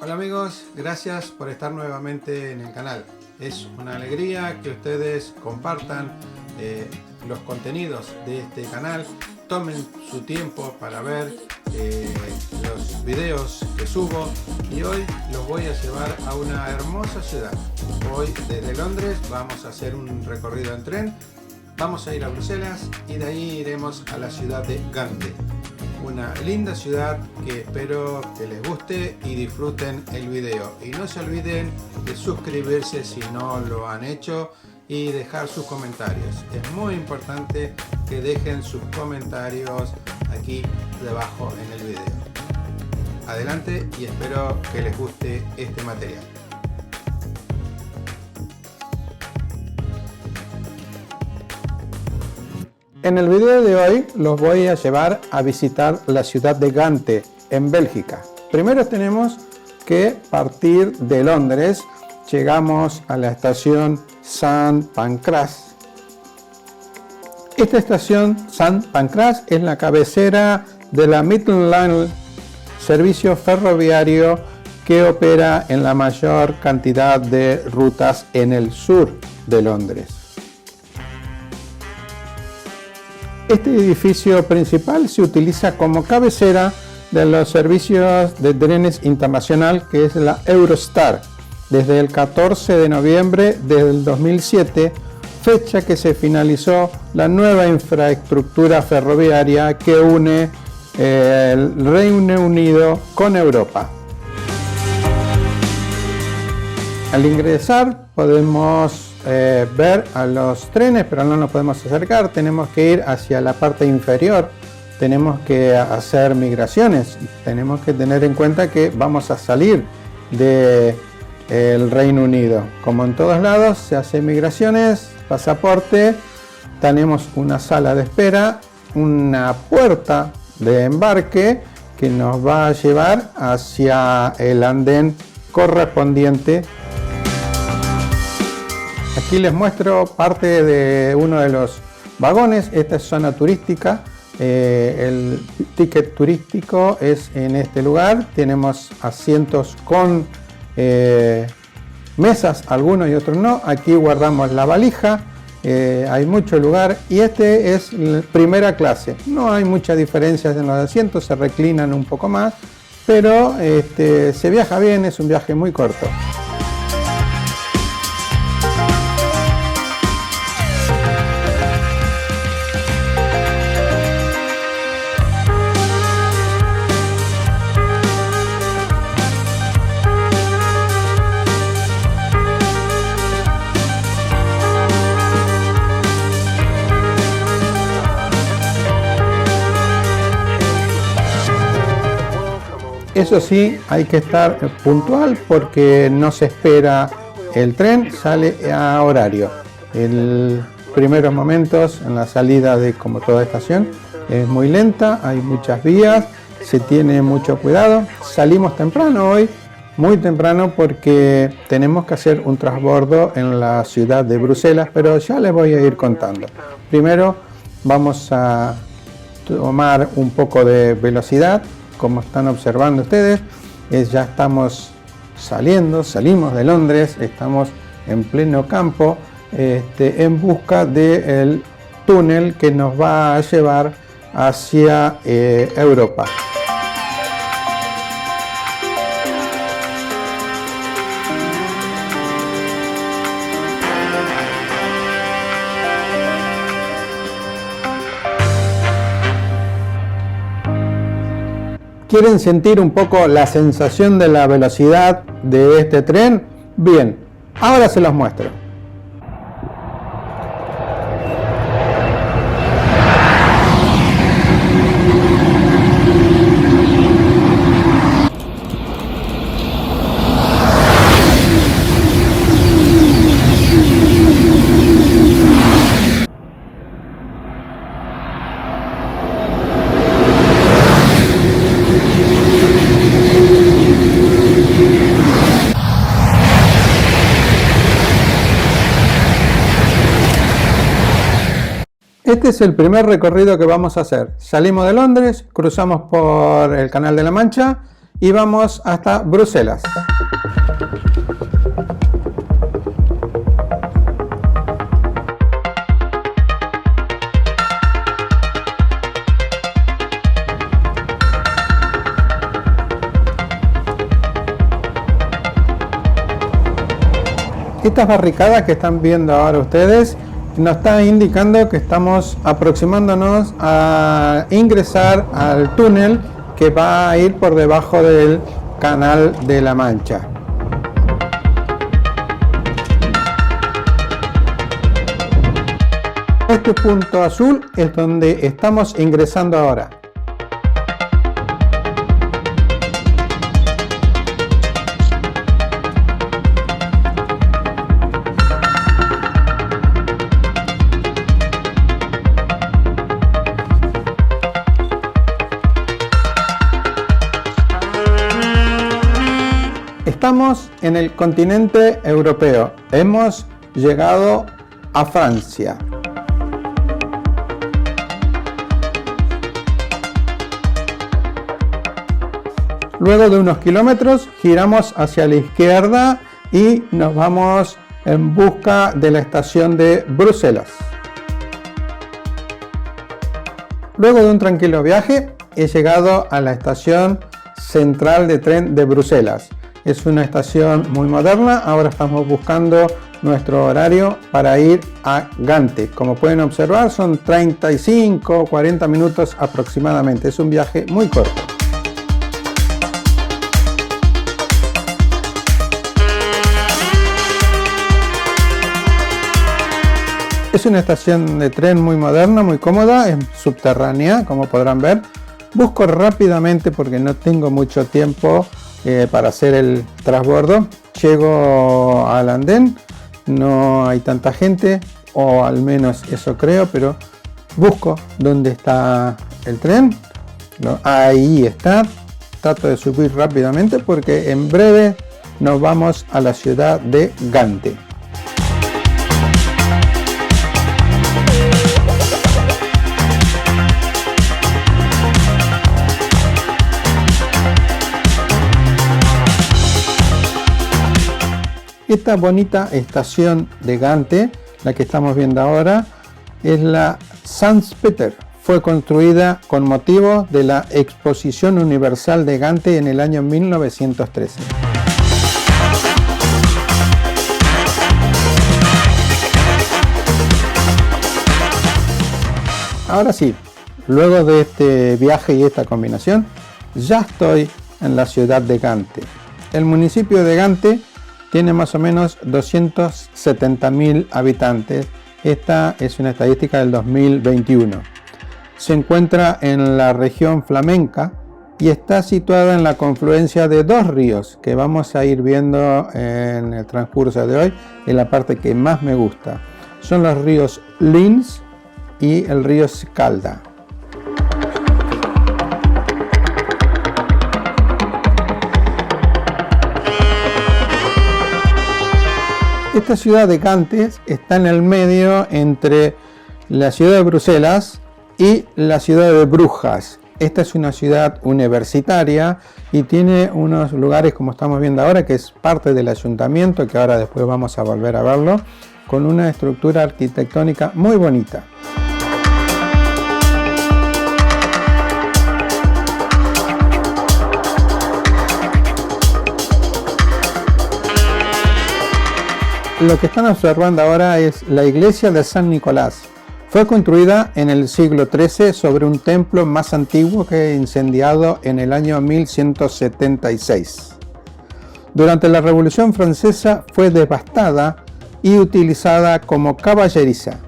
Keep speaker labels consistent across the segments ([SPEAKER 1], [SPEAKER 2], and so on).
[SPEAKER 1] Hola amigos, gracias por estar nuevamente en el canal. Es una alegría que ustedes compartan los contenidos de este canal, tomen su tiempo para ver los videos que subo, y hoy los voy a llevar a una hermosa ciudad. Hoy desde Londres vamos a hacer un recorrido en tren, vamos a ir a Bruselas y de ahí iremos a la ciudad de Gante. Una linda ciudad que espero que les guste y disfruten el video. Y no se olviden de suscribirse si no lo han hecho y dejar sus comentarios. Es muy importante que dejen sus comentarios aquí debajo en el video. Adelante y espero que les guste este material. En el video de hoy los voy a llevar a visitar la ciudad de Gante, en Bélgica. Primero tenemos que partir de Londres. Llegamos a la estación Sant Pancras. Esta estación Sant Pancras es la cabecera de la Midland, servicio ferroviario que opera en la mayor cantidad de rutas en el sur de Londres. Este edificio principal se utiliza como cabecera de los servicios de trenes internacional, que es la Eurostar, desde el 14 de noviembre del 2007, fecha que se finalizó la nueva infraestructura ferroviaria que une el Reino Unido con Europa. Al ingresar podemos ver a los trenes, pero no nos podemos acercar, tenemos que ir hacia la parte inferior, tenemos que hacer migraciones, tenemos que tener en cuenta que vamos a salir del Reino Unido. Como en todos lados se hacen migraciones, pasaporte, tenemos una sala de espera, una puerta de embarque que nos va a llevar hacia el andén correspondiente. Aquí les muestro parte de uno de los vagones. Esta es zona turística. El ticket turístico es en este lugar. Tenemos asientos con mesas, algunos y otros no. Aquí guardamos la valija. Hay mucho lugar y este es la primera clase. No hay muchas diferencias en los asientos, se reclinan un poco más, pero se viaja bien, es un viaje muy corto. Eso sí, hay que estar puntual porque no se espera el tren, sale a horario. En primeros momentos, en la salida de como toda estación, es muy lenta, hay muchas vías, se tiene mucho cuidado. Salimos temprano hoy, muy temprano, porque tenemos que hacer un transbordo en la ciudad de Bruselas, pero ya les voy a ir contando. Primero vamos a tomar un poco de velocidad. Como están observando ustedes, ya estamos salimos de Londres, estamos en pleno campo, en busca del túnel que nos va a llevar hacia Europa. ¿Quieren sentir un poco la sensación de la velocidad de este tren? Bien, ahora se los muestro. Este es el primer recorrido que vamos a hacer. Salimos de Londres, cruzamos por el Canal de la Mancha y vamos hasta Bruselas. Estas barricadas que están viendo ahora ustedes nos está indicando que estamos aproximándonos a ingresar al túnel que va a ir por debajo del Canal de la Mancha. Este punto azul es donde estamos ingresando ahora. Estamos en el continente europeo. Hemos llegado a Francia. Luego de unos kilómetros giramos hacia la izquierda y nos vamos en busca de la estación de Bruselas. Luego de un tranquilo viaje he llegado a la estación central de tren de Bruselas. Es una estación muy moderna. Ahora estamos buscando nuestro horario para ir a Gante. Como pueden observar, son 35 o 40 minutos aproximadamente. Es un viaje muy corto. Es una estación de tren muy moderna, muy cómoda, es subterránea, como podrán ver. Busco rápidamente porque no tengo mucho tiempo para hacer el transbordo. Llego al andén, no hay tanta gente, o al menos eso creo, pero busco dónde está el tren. Ahí está. Trato de subir rápidamente porque en breve nos vamos a la ciudad de Gante. Esta bonita estación de Gante, la que estamos viendo ahora, es la Sankt-Peter. Fue construida con motivo de la Exposición Universal de Gante en el año 1913. Ahora sí, luego de este viaje y esta combinación, ya estoy en la ciudad de Gante. El municipio de Gante tiene más o menos 270.000 habitantes. Esta es una estadística del 2021. Se encuentra en la región flamenca y está situada en la confluencia de dos ríos que vamos a ir viendo en el transcurso de hoy, en la parte que más me gusta. Son los ríos Lins y el río Scalda. Esta ciudad de Gante está en el medio entre la ciudad de Bruselas y la ciudad de Brujas. Esta es una ciudad universitaria y tiene unos lugares, como estamos viendo ahora, que es parte del ayuntamiento, que ahora después vamos a volver a verlo, con una estructura arquitectónica muy bonita. Lo que están observando ahora es la iglesia de San Nicolás. Fue construida en el siglo XIII sobre un templo más antiguo que incendiado en el año 1176. Durante la Revolución Francesa fue devastada y utilizada como caballeriza.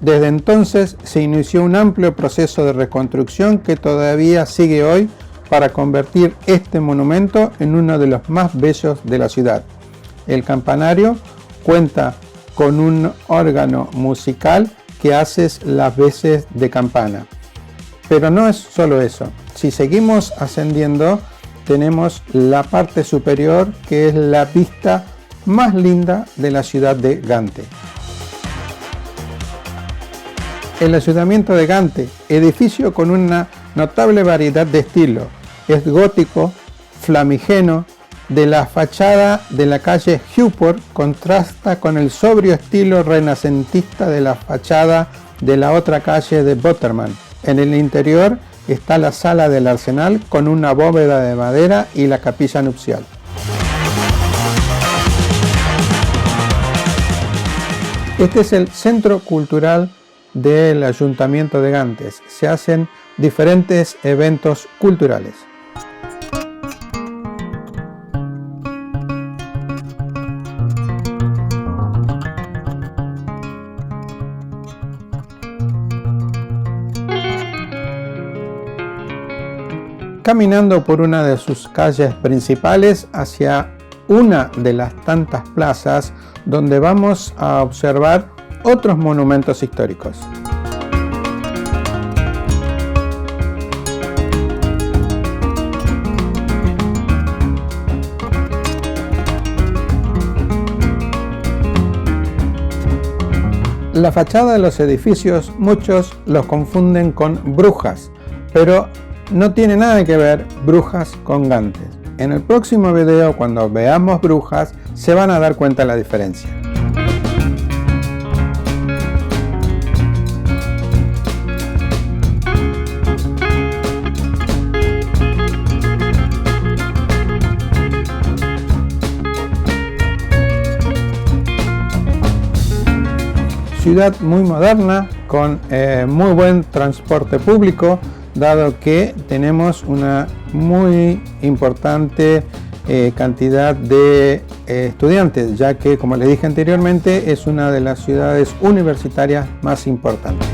[SPEAKER 1] Desde entonces se inició un amplio proceso de reconstrucción que todavía sigue hoy para convertir este monumento en uno de los más bellos de la ciudad. El campanario cuenta con un órgano musical que hace las veces de campana. Pero no es solo eso. Si seguimos ascendiendo, tenemos la parte superior, que es la vista más linda de la ciudad de Gante. El ayuntamiento de Gante, edificio con una notable variedad de estilos, es gótico, flamígero de la fachada de la calle Newport contrasta con el sobrio estilo renacentista de la fachada de la otra calle de Butterman. En el interior está la sala del arsenal con una bóveda de madera y la capilla nupcial. Este es el centro cultural del Ayuntamiento de Gantes. Se hacen diferentes eventos culturales. Caminando por una de sus calles principales hacia una de las tantas plazas donde vamos a observar otros monumentos históricos. La fachada de los edificios, muchos los confunden con brujas, pero no tiene nada que ver Brujas con Gantes. En el próximo video, cuando veamos Brujas, se van a dar cuenta de la diferencia. Ciudad muy moderna, con muy buen transporte público, dado que tenemos una muy importante cantidad de estudiantes, ya que, como les dije anteriormente, es una de las ciudades universitarias más importantes.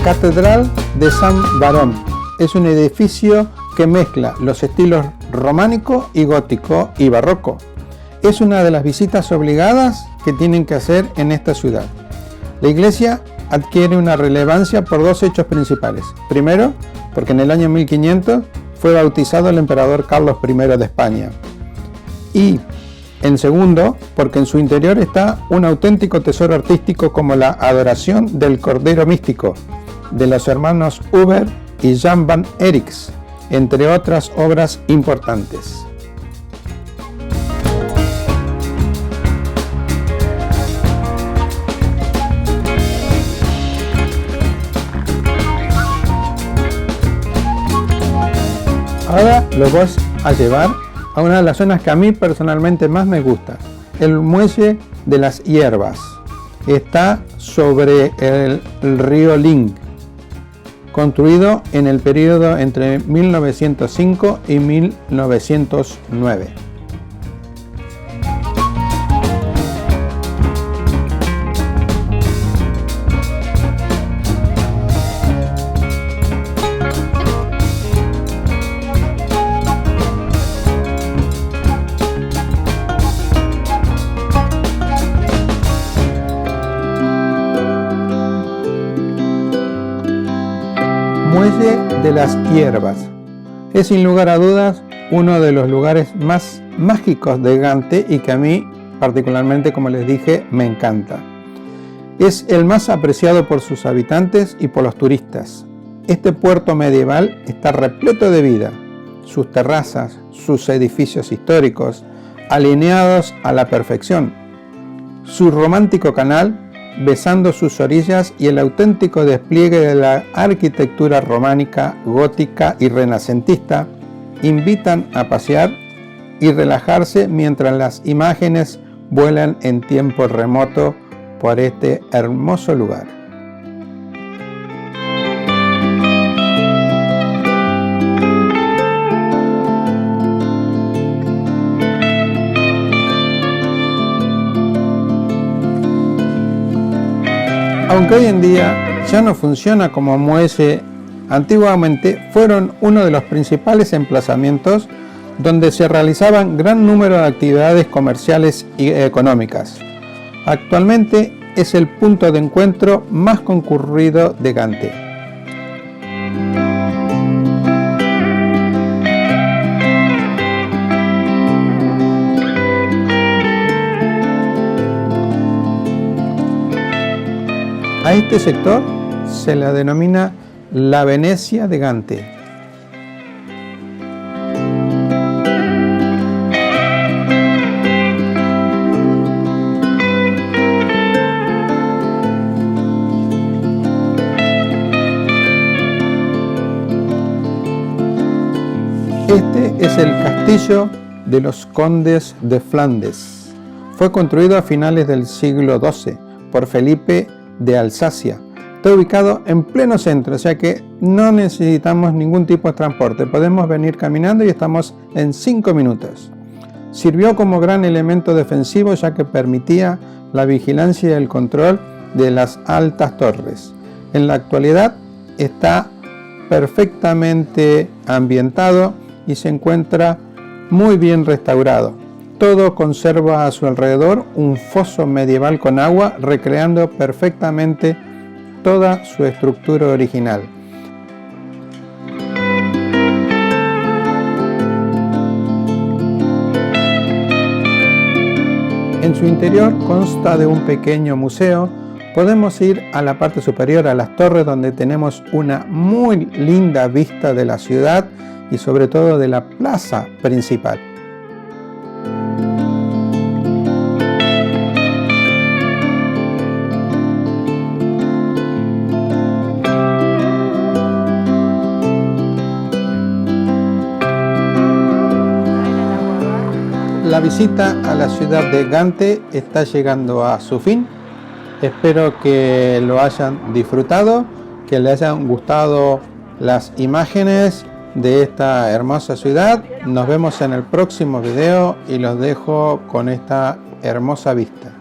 [SPEAKER 1] Catedral de San Barón es un edificio que mezcla los estilos románico y gótico y barroco. Es una de las visitas obligadas que tienen que hacer en esta ciudad. La iglesia adquiere una relevancia por dos hechos principales. Primero, porque en el año 1500 fue bautizado el emperador Carlos I de España. Y en segundo, porque en su interior está un auténtico tesoro artístico como la Adoración del Cordero Místico de los hermanos Huber y Jan van Eycks, entre otras obras importantes. Ahora los voy a llevar a una de las zonas que a mí personalmente más me gusta, el Muelle de las Hierbas. Está sobre el río Ling, construido en el periodo entre 1905 y 1909. Muelle de las Hierbas es sin lugar a dudas uno de los lugares más mágicos de Gante y que a mí particularmente, como les dije, me encanta. Es el más apreciado por sus habitantes y por los turistas. Este puerto medieval está repleto de vida, sus terrazas, sus edificios históricos, alineados a la perfección, su romántico canal besando sus orillas y el auténtico despliegue de la arquitectura románica, gótica y renacentista invitan a pasear y relajarse mientras las imágenes vuelan en tiempo remoto por este hermoso lugar. Aunque hoy en día ya no funciona como muelle, antiguamente fueron uno de los principales emplazamientos donde se realizaban gran número de actividades comerciales y económicas. Actualmente es el punto de encuentro más concurrido de Gante. A este sector Se la denomina la Venecia de Gante. Este es el castillo de los condes de Flandes. Fue construido a finales del siglo XII por Felipe de Alsacia. Está ubicado en pleno centro, o sea que no necesitamos ningún tipo de transporte. Podemos venir caminando y estamos en 5 minutos. Sirvió como gran elemento defensivo ya que permitía la vigilancia y el control de las altas torres. En la actualidad está perfectamente ambientado y se encuentra muy bien restaurado. Todo conserva a su alrededor un foso medieval con agua, recreando perfectamente toda su estructura original. En su interior consta de un pequeño museo. Podemos ir a la parte superior, a las torres, donde tenemos una muy linda vista de la ciudad y sobre todo de la plaza principal. La visita a la ciudad de Gante está llegando a su fin. Espero que lo hayan disfrutado, que les hayan gustado las imágenes de esta hermosa ciudad. Nos vemos en el próximo video y los dejo con esta hermosa vista.